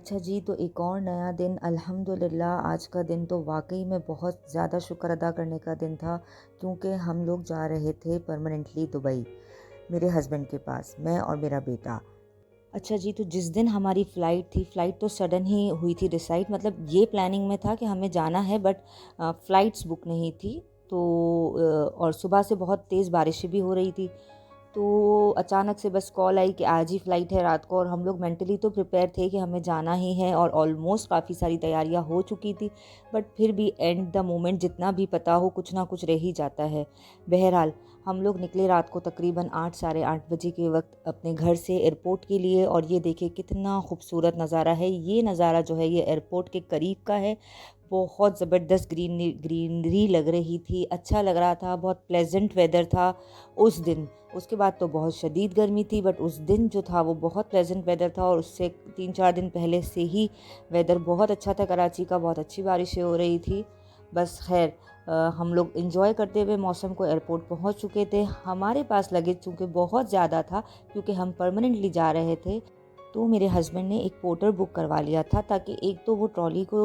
अच्छा जी, तो एक और नया दिन अल्हम्दुलिल्लाह। आज का दिन तो वाक़ई में बहुत ज़्यादा शुक्र अदा करने का दिन था, क्योंकि हम लोग जा रहे थे परमानेंटली दुबई, मेरे हस्बैंड के पास, मैं और मेरा बेटा। अच्छा जी, तो जिस दिन हमारी फ़्लाइट थी, फ़्लाइट तो सडन ही हुई थी डिसाइड, मतलब ये प्लानिंग में था कि हमें जाना है, बट फ़्लाइट्स बुक नहीं थी। तो और सुबह से बहुत तेज़ बारिशें भी हो रही थी। तो अचानक से बस कॉल आई कि आज ही फ़्लाइट है रात को, और हम लोग मेंटली तो प्रिपेयर थे कि हमें जाना ही है, और ऑलमोस्ट काफ़ी सारी तैयारियां हो चुकी थी। बट फिर भी एंड द मोमेंट जितना भी पता हो, कुछ ना कुछ रह ही जाता है। बहरहाल हम लोग निकले रात को तकरीबन 8 साढ़े 8 बजे के वक्त अपने घर से एयरपोर्ट के लिए। और ये देखिए कितना खूबसूरत नज़ारा है। ये नज़ारा जो है ये एयरपोर्ट के करीब का है। बहुत ज़बरदस्त ग्रीनरी लग रही थी, अच्छा लग रहा था, बहुत प्लेजेंट वेदर था उस दिन। उसके बाद तो बहुत शदीद गर्मी थी, बट उस दिन जो था वो बहुत प्लेजेंट वेदर था। और उससे 3-4 दिन पहले से ही वेदर बहुत अच्छा था कराची का, बहुत अच्छी बारिशें हो रही थी। बस खैर, हम लोग इंजॉय करते हुए मौसम को एयरपोर्ट पहुंच चुके थे। हमारे पास लगेज चूँकि बहुत ज़्यादा था, क्योंकि हम परमानेंटली जा रहे थे, तो मेरे हस्बैंड ने एक पोर्टर बुक करवा लिया था, ताकि एक तो वो ट्रॉली को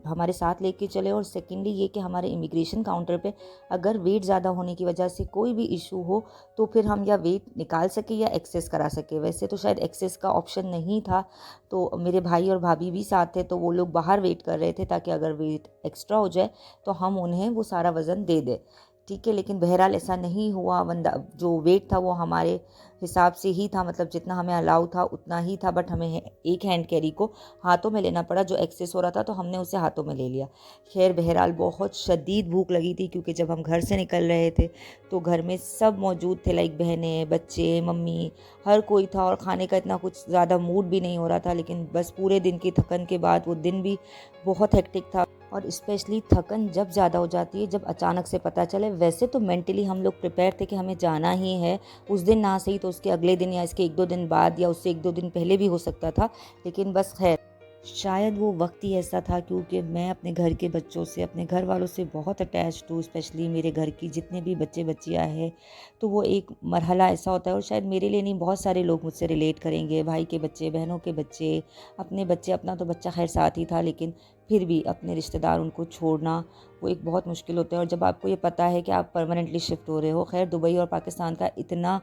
हमारे साथ लेके चले, और सेकेंडली ये कि हमारे इमिग्रेशन काउंटर पे अगर वेट ज़्यादा होने की वजह से कोई भी इशू हो, तो फिर हम या वेट निकाल सके या एक्सेस करा सके। वैसे तो शायद एक्सेस का ऑप्शन नहीं था, तो मेरे भाई और भाभी भी साथ थे, तो वो लोग बाहर वेट कर रहे थे, ताकि अगर वेट एक्स्ट्रा हो जाए तो हम उन्हें वो सारा वज़न दे दें। ठीक है, लेकिन बहरहाल ऐसा नहीं हुआ। बंदा जो वेट था वो हमारे हिसाब से ही था, मतलब जितना हमें अलाउ था उतना ही था, बट हमें एक हैंड कैरी को हाथों में लेना पड़ा। जो एक्सेस हो रहा था तो हमने उसे हाथों में ले लिया। खैर बहरहाल बहुत शदीद भूख लगी थी, क्योंकि जब हम घर से निकल रहे थे तो घर में सब मौजूद थे, लाइक बहनें, बच्चे, मम्मी, हर कोई था। और खाने का इतना कुछ ज़्यादा मूड भी नहीं हो रहा था, लेकिन बस पूरे दिन की थकन के बाद वो दिन भी बहुत हेक्टिक था। और स्पेशली थकन जब ज़्यादा हो जाती है, जब अचानक से पता चले। वैसे तो मेंटली हम लोग प्रिपेयर थे कि हमें जाना ही है, उस दिन ना सही तो उसके अगले दिन या इसके 1-2 दिन बाद या उससे 1-2 दिन पहले भी हो सकता था। लेकिन बस खैर, शायद वो वक्त ही ऐसा था, क्योंकि मैं अपने घर के बच्चों से, अपने घर वालों से बहुत अटैच हूँ। स्पेशली मेरे घर की जितने भी बच्चे बच्चियाँ हैं, तो वो एक मरहला ऐसा होता है, और शायद मेरे लिए नहीं, बहुत सारे लोग मुझसे रिलेट करेंगे। भाई के बच्चे, बहनों के बच्चे, अपने बच्चे, अपना तो बच्चा खैर साथ ही था, लेकिन फिर भी अपने रिश्तेदार, उनको छोड़ना वो एक बहुत मुश्किल होता है। और जब आपको ये पता है कि आप परमानेंटली शिफ्ट हो रहे हो, खैर दुबई और पाकिस्तान का इतना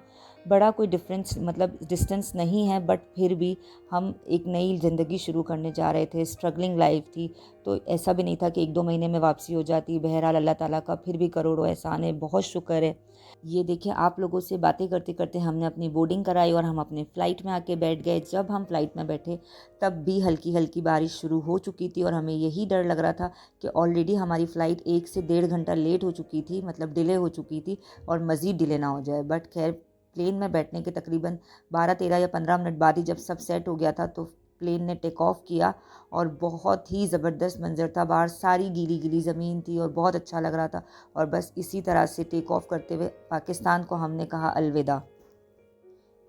बड़ा कोई डिफरेंस, मतलब डिस्टेंस नहीं है, बट फिर भी हम एक नई ज़िंदगी शुरू करने जा रहे थे। स्ट्रगलिंग लाइफ थी, तो ऐसा भी नहीं था कि 1-2 महीने में वापसी हो जाती। बहरहाल अल्लाह ताला का फिर भी करोड़ों एहसान है, बहुत शुक्र है। ये देखिए, आप लोगों से बातें करते करते हमने अपनी बोर्डिंग कराई, और हम अपने फ़्लाइट में आके बैठ गए। जब हम फ़्लाइट में बैठे तब भी हल्की हल्की बारिश शुरू हो चुकी थी, और हमें यही डर लग रहा था कि ऑलरेडी हमारी फ़्लाइट 1 से 1.5 घंटा लेट हो चुकी थी, मतलब डिले हो चुकी थी, और मज़ीद डिले ना हो जाए। बट खैर, प्लेन में बैठने के तकरीबन 12-13 या 15 मिनट बाद ही जब सब सेट हो गया था, तो प्लेन ने टेक ऑफ किया। और बहुत ही ज़बरदस्त मंज़र था, बाहर सारी गीली गीली ज़मीन थी, और बहुत अच्छा लग रहा था। और बस इसी तरह से टेक ऑफ करते हुए पाकिस्तान को हमने कहा अलविदा।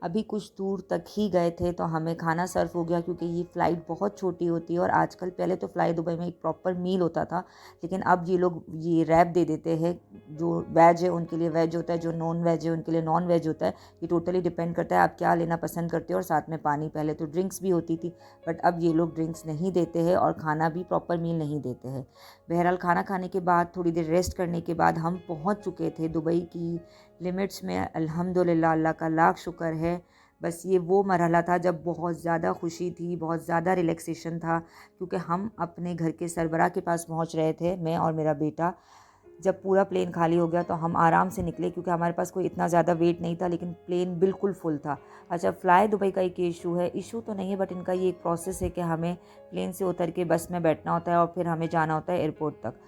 अभी कुछ दूर तक ही गए थे तो हमें खाना सर्व हो गया, क्योंकि ये फ़्लाइट बहुत छोटी होती है। और आजकल, पहले तो फ़्लाई दुबई में एक प्रॉपर मील होता था, लेकिन अब ये लोग ये रैप दे देते हैं। जो वेज है उनके लिए वेज होता है, जो नॉन वेज है उनके लिए नॉन वेज होता है। ये टोटली डिपेंड करता है आप क्या लेना पसंद करते हो। और साथ में पानी, पहले तो ड्रिंक्स भी होती थी, बट अब ये लोग ड्रिंक्स नहीं देते हैं, और खाना भी प्रॉपर मील नहीं देते हैं। बहरहाल खाना खाने के बाद थोड़ी देर रेस्ट करने के बाद हम पहुँच चुके थे दुबई की लिमिट्स में। अल्हम्दुलिल्लाह, अल्लाह का लाख शुक्र है। बस ये वो मरहला था जब बहुत ज़्यादा खुशी थी, बहुत ज़्यादा रिलैक्सेशन था, क्योंकि हम अपने घर के सरबराह के पास पहुंच रहे थे, मैं और मेरा बेटा। जब पूरा प्लेन खाली हो गया तो हम आराम से निकले, क्योंकि हमारे पास कोई इतना ज़्यादा वेट नहीं था, लेकिन प्लेन बिल्कुल फुल था। अच्छा, फ़्लाई दुबई का एक इशू है, इशू तो नहीं है, बट इनका ये एक प्रोसेस है कि हमें प्लेन से उतर के बस में बैठना होता है, और फिर हमें जाना होता है एयरपोर्ट तक।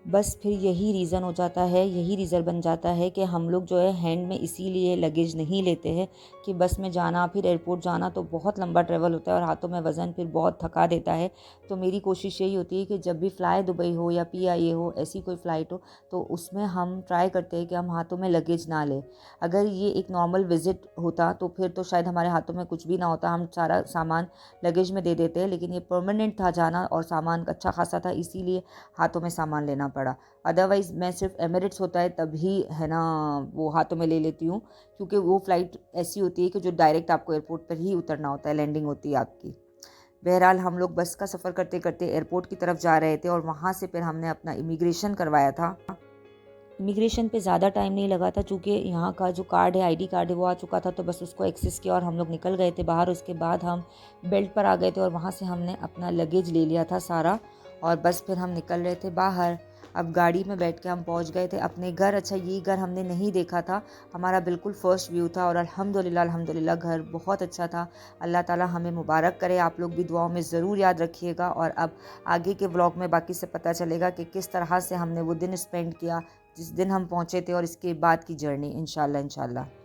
बस फिर यही रीज़न हो जाता है, यही रीज़न बन जाता है कि हम लोग जो है हैंड में इसीलिए लगेज नहीं लेते हैं कि बस में जाना फिर एयरपोर्ट जाना तो बहुत लंबा ट्रैवल होता है, और हाथों में वज़न फिर बहुत थका देता है। तो मेरी कोशिश यही होती है कि जब भी फ़्लाई दुबई हो या पीआईए हो, ऐसी कोई फ़्लाइट हो, तो उसमें हम ट्राई करते हैं कि हम हाथों में लगेज ना लें। अगर ये एक नॉर्मल विज़िट होता तो फिर तो शायद हमारे हाथों में कुछ भी ना होता, हम सारा सामान लगेज में दे देते हैं। लेकिन ये परमानेंट था जाना, और सामान अच्छा खासा था, इसीलिए हाथों में सामान लेना पड़ा। अदरवाइज़ मैं सिर्फ एमिरेट्स होता है तभी है ना वो हाथों में ले लेती हूँ, क्योंकि वो फ़्लाइट ऐसी होती है कि जो डायरेक्ट आपको एयरपोर्ट पर ही उतरना होता है, लैंडिंग होती है आपकी। बहरहाल हम लोग बस का सफ़र करते करते एयरपोर्ट की तरफ जा रहे थे और वहाँ से फिर हमने अपना इमिग्रेशन करवाया था। इमिग्रेशन पे ज़्यादा टाइम नहीं लगा था, चूँकि यहाँ का जो कार्ड है, आईडी कार्ड है, वो आ चुका था, तो बस उसको एक्सेस किया और हम लोग निकल गए थे बाहर। उसके बाद हम बेल्ट पर आ गए थे और वहाँ से हमने अपना लगेज ले लिया था सारा, और बस फिर हम निकल रहे थे बाहर। अब गाड़ी में बैठ के हम पहुँच गए थे अपने घर। अच्छा, ये घर हमने नहीं देखा था, हमारा बिल्कुल फ़र्स्ट व्यू था, और अल्हम्दुलिल्लाह अल्हम्दुलिल्लाह घर बहुत अच्छा था। अल्लाह ताला हमें मुबारक करे। आप लोग भी दुआओं में ज़रूर याद रखिएगा। और अब आगे के व्लॉग में बाकी से पता चलेगा कि किस तरह से हमने वो दिन स्पेंड किया जिस दिन हम पहुँचे थे, और इसके बाद की जर्नी इंशाल्लाह इंशाल्लाह।